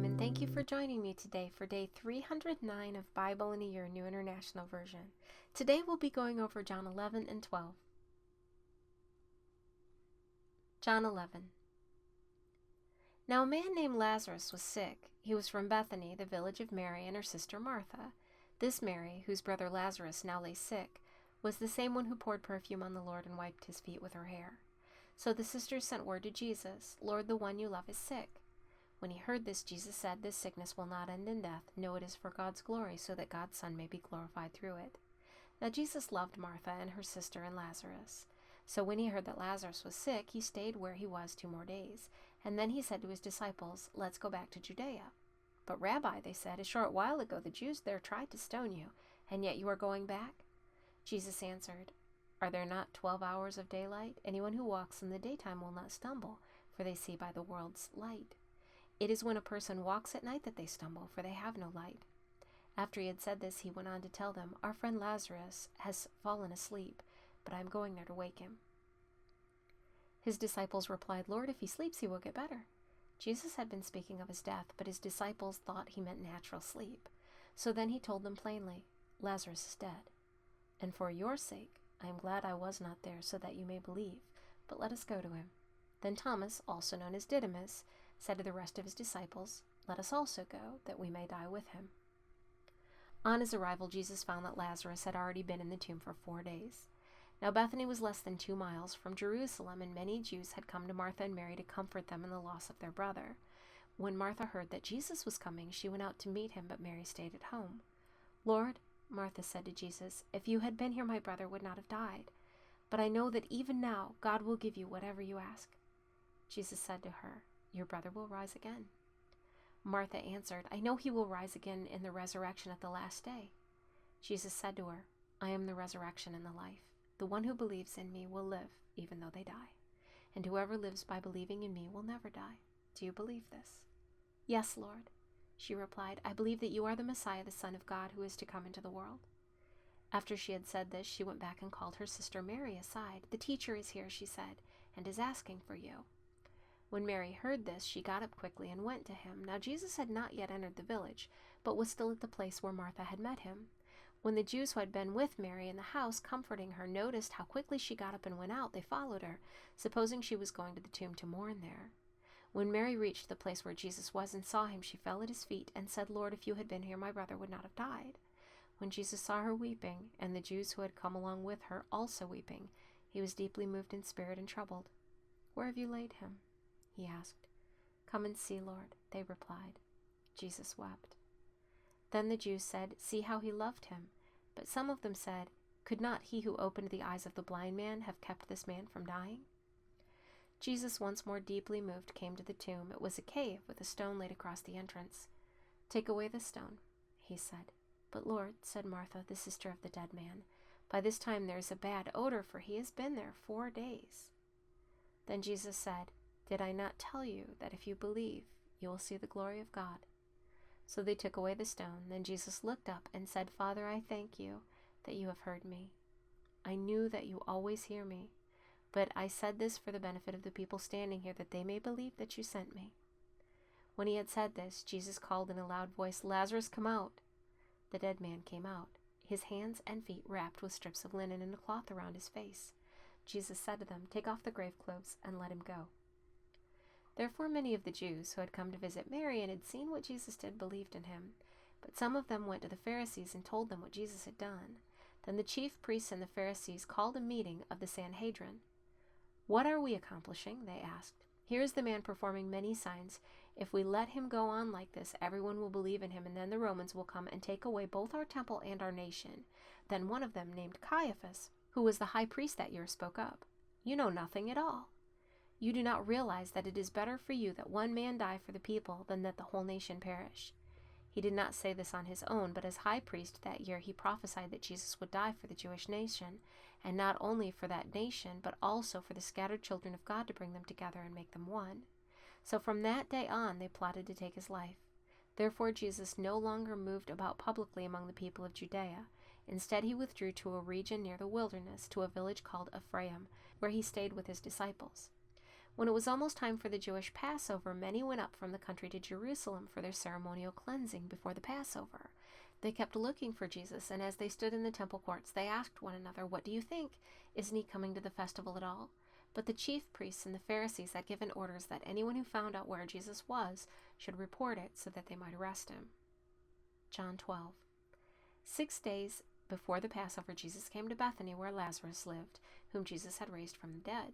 and thank you for joining me today for day 309 of Bible in a Year, New International Version. Today we'll be going over John 11 and 12. John 11. Now a man named Lazarus was sick. He was from Bethany, the village of Mary and her sister Martha. This Mary, whose brother Lazarus now lay sick, was the same one who poured perfume on the Lord and wiped his feet with her hair. So the sisters sent word to Jesus, "Lord, the one you love is sick." When he heard this, Jesus said, "This sickness will not end in death. No, it is for God's glory, so that God's Son may be glorified through it." Now Jesus loved Martha and her sister and Lazarus. So when he heard that Lazarus was sick, he stayed where he was 2 more days. And then he said to his disciples, "Let's go back to Judea." "But Rabbi," they said, "a short while ago the Jews there tried to stone you, and yet you are going back?" Jesus answered, "Are there not 12 hours of daylight? Anyone who walks in the daytime will not stumble, for they see by the world's light. It is when a person walks at night that they stumble, for they have no light." After he had said this, he went on to tell them, "Our friend Lazarus has fallen asleep, but I am going there to wake him." His disciples replied, "Lord, if he sleeps, he will get better." Jesus had been speaking of his death, but his disciples thought he meant natural sleep. So then he told them plainly, "Lazarus is dead. And for your sake, I am glad I was not there, so that you may believe. But let us go to him." Then Thomas, also known as Didymus, said to the rest of his disciples, "Let us also go, that we may die with him." On his arrival, Jesus found that Lazarus had already been in the tomb for 4 days. Now Bethany was less than 2 miles from Jerusalem, and many Jews had come to Martha and Mary to comfort them in the loss of their brother. When Martha heard that Jesus was coming, she went out to meet him, but Mary stayed at home. "Lord," Martha said to Jesus, "if you had been here, my brother would not have died. But I know that even now God will give you whatever you ask." Jesus said to her, "Your brother will rise again." Martha answered, "I know he will rise again in the resurrection at the last day." Jesus said to her, "I am the resurrection and the life. The one who believes in me will live, even though they die. And whoever lives by believing in me will never die. Do you believe this?" "Yes, Lord," she replied. "I believe that you are the Messiah, the Son of God, who is to come into the world." After she had said this, she went back and called her sister Mary aside. "The teacher is here," she said, "and is asking for you." When Mary heard this, she got up quickly and went to him. Now Jesus had not yet entered the village, but was still at the place where Martha had met him. When the Jews who had been with Mary in the house, comforting her, noticed how quickly she got up and went out, they followed her, supposing she was going to the tomb to mourn there. When Mary reached the place where Jesus was and saw him, she fell at his feet and said, "Lord, if you had been here, my brother would not have died." When Jesus saw her weeping, and the Jews who had come along with her also weeping, he was deeply moved in spirit and troubled. "Where have you laid him?" he asked. "Come and see, Lord," they replied. Jesus wept. Then the Jews said, "See how he loved him." But some of them said, "Could not he who opened the eyes of the blind man have kept this man from dying?" Jesus, once more deeply moved, came to the tomb. It was a cave with a stone laid across the entrance. "Take away the stone," he said. "But Lord," said Martha, the sister of the dead man, "by this time there is a bad odor, for he has been there 4 days." Then Jesus said, "Did I not tell you that if you believe, you will see the glory of God?" So they took away the stone. Then Jesus looked up and said, "Father, I thank you that you have heard me. I knew that you always hear me, but I said this for the benefit of the people standing here, that they may believe that you sent me." When he had said this, Jesus called in a loud voice, "Lazarus, come out." The dead man came out, his hands and feet wrapped with strips of linen and a cloth around his face. Jesus said to them, "Take off the grave clothes and let him go." Therefore many of the Jews who had come to visit Mary and had seen what Jesus did believed in him. But some of them went to the Pharisees and told them what Jesus had done. Then the chief priests and the Pharisees called a meeting of the Sanhedrin. "What are we accomplishing?" they asked. "Here is the man performing many signs. If we let him go on like this, everyone will believe in him, and then the Romans will come and take away both our temple and our nation." Then one of them, named Caiaphas, who was the high priest that year, spoke up. "You know nothing at all. You do not realize that it is better for you that one man die for the people than that the whole nation perish." He did not say this on his own, but as high priest that year he prophesied that Jesus would die for the Jewish nation, and not only for that nation, but also for the scattered children of God, to bring them together and make them one. So from that day on they plotted to take his life. Therefore Jesus no longer moved about publicly among the people of Judea. Instead he withdrew to a region near the wilderness, to a village called Ephraim, where he stayed with his disciples. When it was almost time for the Jewish Passover, many went up from the country to Jerusalem for their ceremonial cleansing before the Passover. They kept looking for Jesus, and as they stood in the temple courts, they asked one another, "What do you think? Isn't he coming to the festival at all?" But the chief priests and the Pharisees had given orders that anyone who found out where Jesus was should report it so that they might arrest him. John 12. 6 days before the Passover, Jesus came to Bethany, where Lazarus lived, whom Jesus had raised from the dead.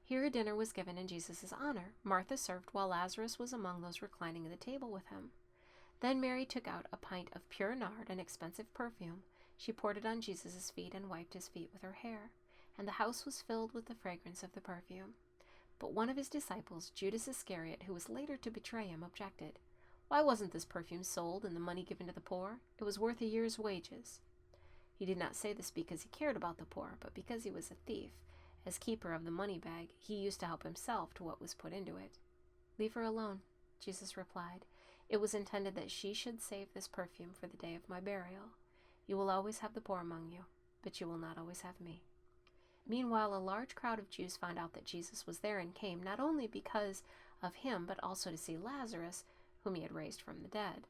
Here a dinner was given in Jesus' honor. Martha served, while Lazarus was among those reclining at the table with him. Then Mary took out a pint of pure nard, an expensive perfume. She poured it on Jesus' feet and wiped his feet with her hair, and the house was filled with the fragrance of the perfume. But one of his disciples, Judas Iscariot, who was later to betray him, objected. "Why wasn't this perfume sold and the money given to the poor? It was worth a year's wages." He did not say this because he cared about the poor, but because he was a thief. As keeper of the money bag, he used to help himself to what was put into it. "Leave her alone," Jesus replied. "It was intended that she should save this perfume for the day of my burial. You will always have the poor among you, but you will not always have me." Meanwhile, a large crowd of Jews found out that Jesus was there and came, not only because of him, but also to see Lazarus, whom he had raised from the dead.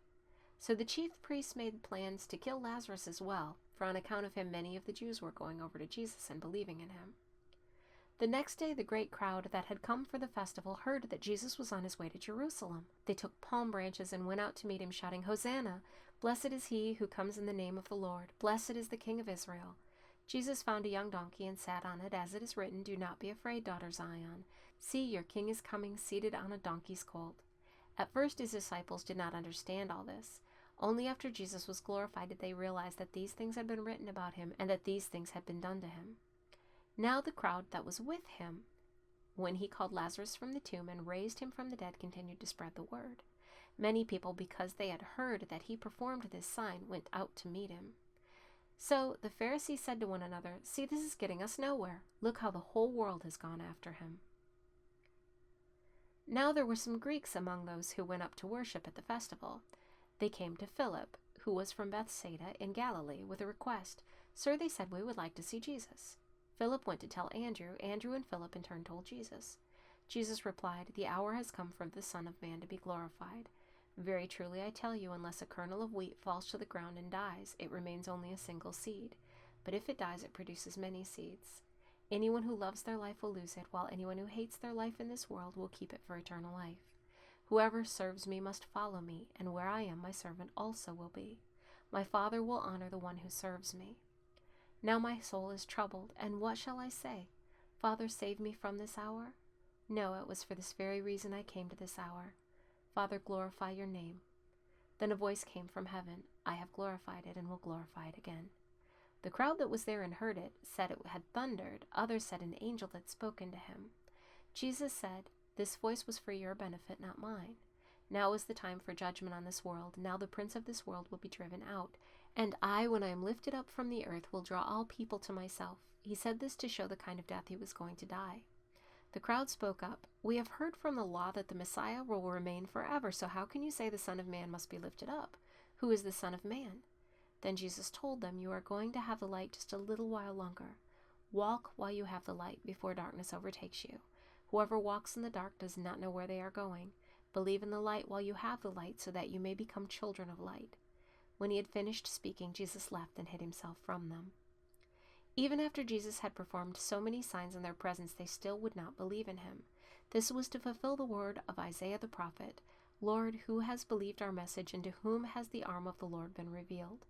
So the chief priests made plans to kill Lazarus as well, for on account of him many of the Jews were going over to Jesus and believing in him. The next day, the great crowd that had come for the festival heard that Jesus was on his way to Jerusalem. They took palm branches and went out to meet him, shouting, "Hosanna! Blessed is he who comes in the name of the Lord. Blessed is the King of Israel." Jesus found a young donkey and sat on it, as it is written, "Do not be afraid, daughter Zion. See, your king is coming, seated on a donkey's colt." At first his disciples did not understand all this. Only after Jesus was glorified did they realize that these things had been written about him and that these things had been done to him. Now the crowd that was with him, when he called Lazarus from the tomb and raised him from the dead, continued to spread the word. Many people, because they had heard that he performed this sign, went out to meet him. So the Pharisees said to one another, "See, this is getting us nowhere. Look how the whole world has gone after him." Now there were some Greeks among those who went up to worship at the festival. They came to Philip, who was from Bethsaida in Galilee, with a request. "Sir," they said, "we would like to see Jesus." Philip went to tell Andrew. Andrew and Philip in turn told Jesus. Jesus replied, "The hour has come for the Son of Man to be glorified. Very truly I tell you, unless a kernel of wheat falls to the ground and dies, it remains only a single seed. But if it dies, it produces many seeds. Anyone who loves their life will lose it, while anyone who hates their life in this world will keep it for eternal life. Whoever serves me must follow me, and where I am, my servant also will be. My Father will honor the one who serves me. Now my soul is troubled, and what shall I say? Father, save me from this hour? No, it was for this very reason I came to this hour. Father, glorify your name." Then a voice came from heaven, "I have glorified it and will glorify it again." The crowd that was there and heard it said it had thundered. Others said an angel had spoken to him. Jesus said, "This voice was for your benefit, not mine. Now is the time for judgment on this world. Now the prince of this world will be driven out. And I, when I am lifted up from the earth, will draw all people to myself." He said this to show the kind of death he was going to die. The crowd spoke up, "We have heard from the law that the Messiah will remain forever, so how can you say the Son of Man must be lifted up? Who is the Son of Man?" Then Jesus told them, "You are going to have the light just a little while longer. Walk while you have the light, before darkness overtakes you. Whoever walks in the dark does not know where they are going. Believe in the light while you have the light, so that you may become children of light." When he had finished speaking, Jesus left and hid himself from them. Even after Jesus had performed so many signs in their presence, they still would not believe in him. This was to fulfill the word of Isaiah the prophet, "Lord, who has believed our message, and to whom has the arm of the Lord been revealed?"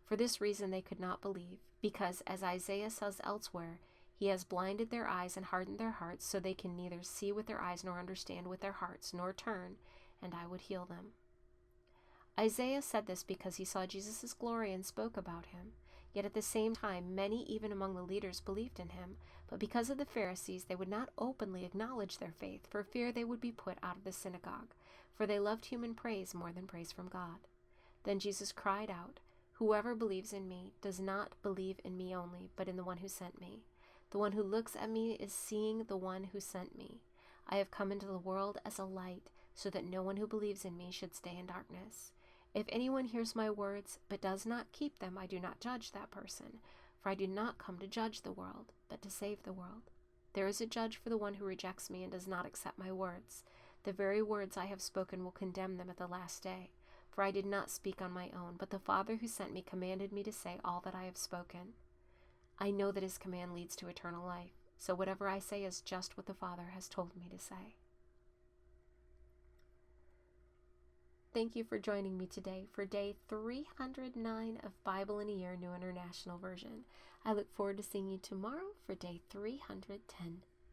For this reason they could not believe, because, as Isaiah says elsewhere, "He has blinded their eyes and hardened their hearts, so they can neither see with their eyes nor understand with their hearts, nor turn, and I would heal them." Isaiah said this because he saw Jesus' glory and spoke about him. Yet at the same time, many even among the leaders believed in him, but because of the Pharisees, they would not openly acknowledge their faith for fear they would be put out of the synagogue, for they loved human praise more than praise from God. Then Jesus cried out, "Whoever believes in me does not believe in me only, but in the one who sent me. The one who looks at me is seeing the one who sent me. I have come into the world as a light, so that no one who believes in me should stay in darkness. If anyone hears my words, but does not keep them, I do not judge that person, for I do not come to judge the world, but to save the world." There is a judge for the one who rejects me and does not accept my words. The very words I have spoken will condemn them at the last day. For I did not speak on my own, but the Father who sent me commanded me to say all that I have spoken. I know that his command leads to eternal life, so whatever I say is just what the Father has told me to say. Thank you for joining me today for day 309 of Bible in a Year, New International Version. I look forward to seeing you tomorrow for day 310.